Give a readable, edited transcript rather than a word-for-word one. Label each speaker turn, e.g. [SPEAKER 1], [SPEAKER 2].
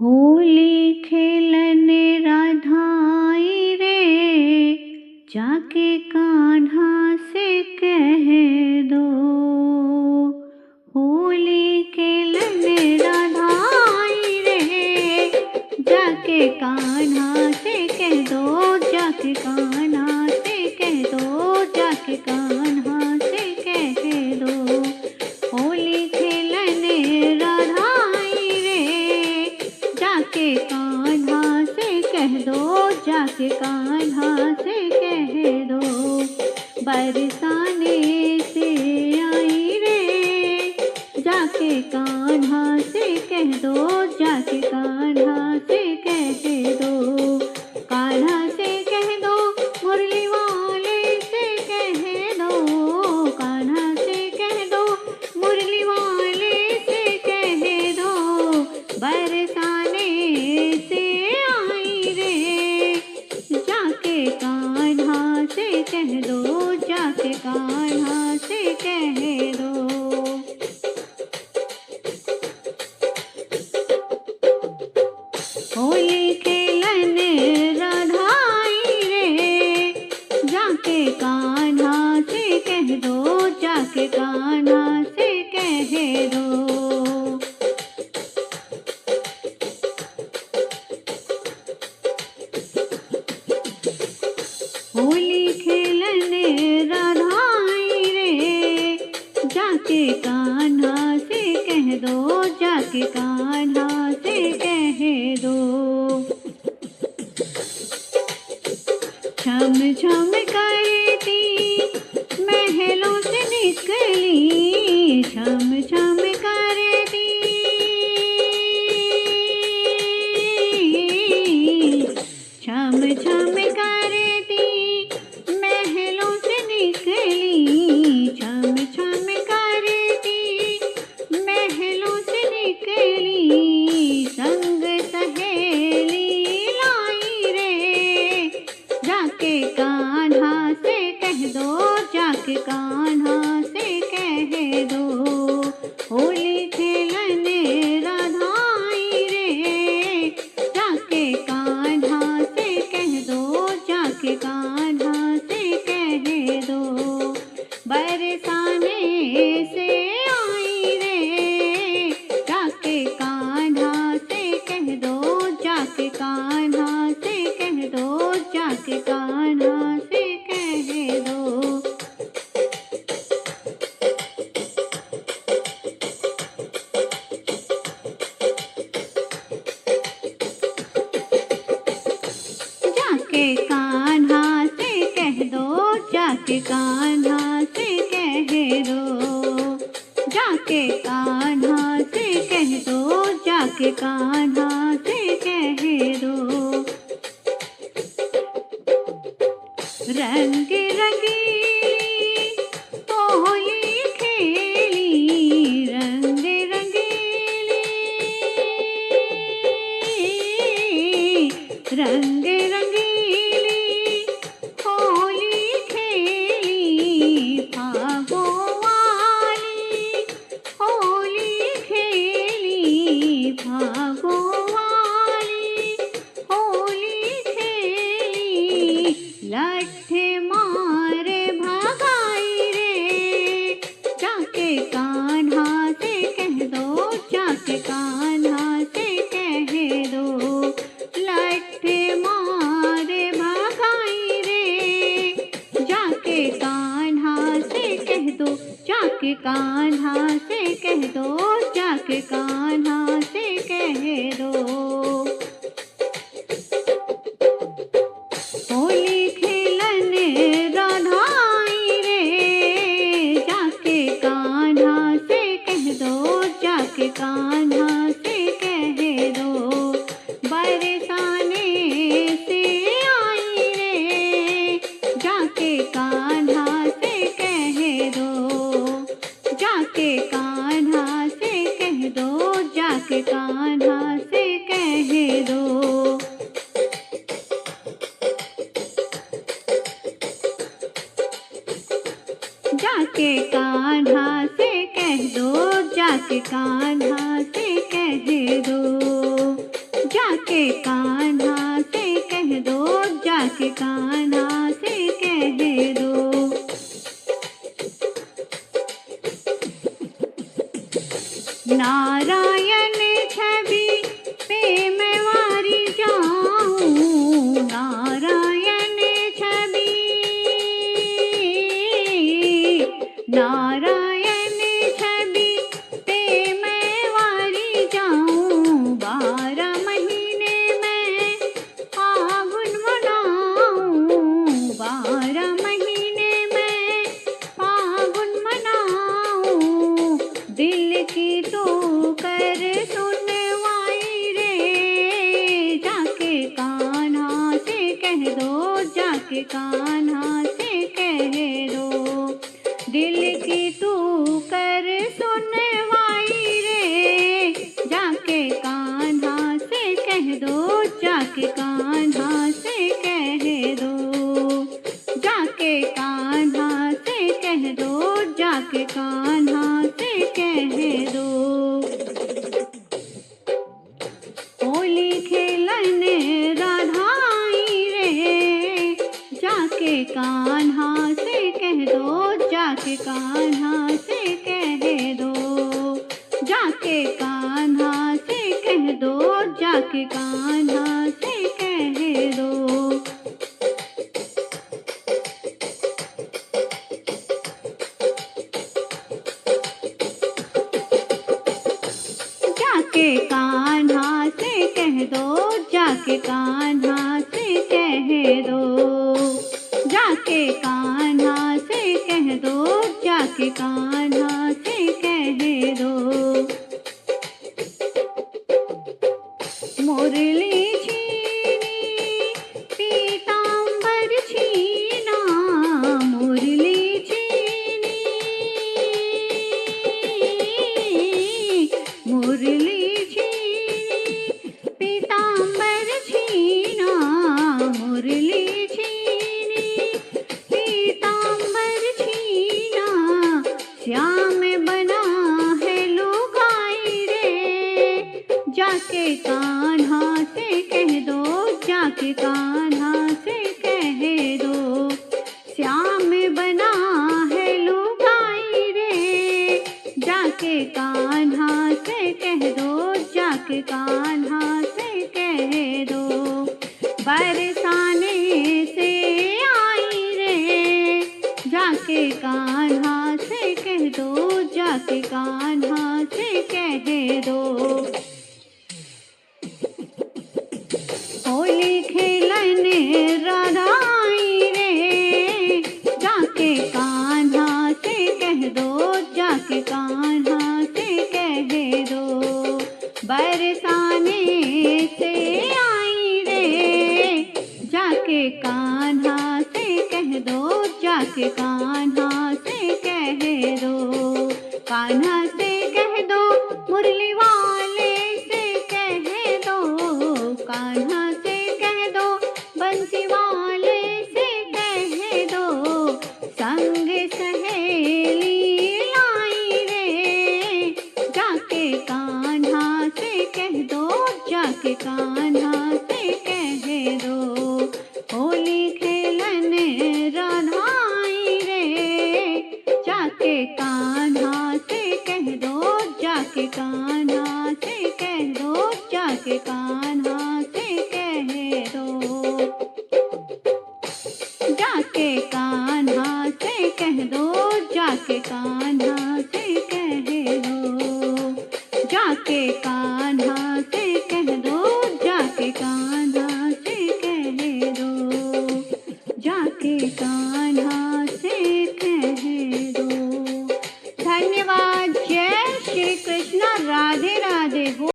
[SPEAKER 1] होली खेलने राधा आई रे, जाके कान्हा से कह दो। होली खेलने राधा आई रे, जाके कान्हा से कह दो, जाके कान्हा से कह दो, जाके कान्हा से कह दो। होली खेलने राधा आई रे, जाके कान्हा से कह दो, जाके कान्हा से कह दो। बरसाने से आई रे, जाके कान्हा से कह दो, जाके कान्हा से कह दो। कान्हा से कह दो, मुरली वाले से कह दो, कान्हा से कह दो, मुरली वाले से कह दो। बरसाने से आई रे, जाके कान्हा से कह दो, जाके कान्हा से कह दो। होली खेलने राधा आई रे, जाके कान्हा से कह दो, जाके कान्हा से कह दो। होली खेलने राधा आई रे, जाके कान्हा से कह दो, जाके कान्हा से कह दो। छम छम करती महलों से निकली, छम छम करती, छम छम करती महलों से निकली, छम छम करती महलों से निकली। संग सहेली लाई रे, जाके कान्हा से कह दो, जाके कान्हा से कह दो। होली खेलने राधा आई रे, जाके कान्हा से कह दो, जाके कान्हा से कह दो। बरसाने से आई रे, जाके कान्हा से कह दो, जाके कान्हा से कह दो, जाके कान्हा से कह दो। जाके कान्हा से कह दो, जाके कान्हा से कह दो। जाके कान्हा से कह दो, जाके कान्हा से कह दो। रंग रंगीली होली खेली, रंग रंगीली, रंग रंगीली होली खेली। फागो वाली होली खेली, फागो वाली कान्हा से कह दो। दिल की तू कर सुनवाई रे, जाके कान्हा से कह दो, जाके कान्हा से कह दो, जाके कान्हा से कह दो, जाके कान्हा से कह दो। होली खेलन राधा आई रे, जाके कान्हा से कह दो, जाके कान्हा से कह दो, जाके कान्हा से कह दो, जाके कान्हा से कह दो। जाके कान्हा से कह दो, जाके कान्हा से कह दो, जाके कान्हा से कह दो, जाके कान्हा से कह दो। मुरली छीनी पीतांबर छीना, मुरली छीनी, मुरली छीनी पीतांबर छीना, मुरली छीनी पीतांबर छीना, श्याम बना है लुगाई रे, जाके कान्हा से कह दो, जाके कान्हा से कह दो, श्याम बना है लुगाई रे, जाके कान्हा से कह दो, जाके कान्हा से कह दो। बरसाने से आई रे, जाके कान्हा से कह दो, जाके कान्हा से कह दो। होली खेलन राधा आई रे, जाके कान्हा से कह दो, जाके कान्हा से कह दो। बरसाने से आई रे, जाके कान्हा से कह दो, जाके कान्हा से कह दो, कान्हा से कह दो, मुरली वाले से कह दो, कान्हा से कह दो, बंसी वाले से कह दो, संग सहेली लाई रे, जाके कान्हा से कह दो, जाके कान्हा से कह दो। होली खेलन राधा आई रे, जाके कान्हा से कह दो, जाके कान्हा से कह दो, जाके कान्हा से कह दो, जाके कान्हा से कह दो, जाके कान्हा से कह दो, जाके कान्हा से कह दो, जाके कान्हा से कह दो, जाके कान्हा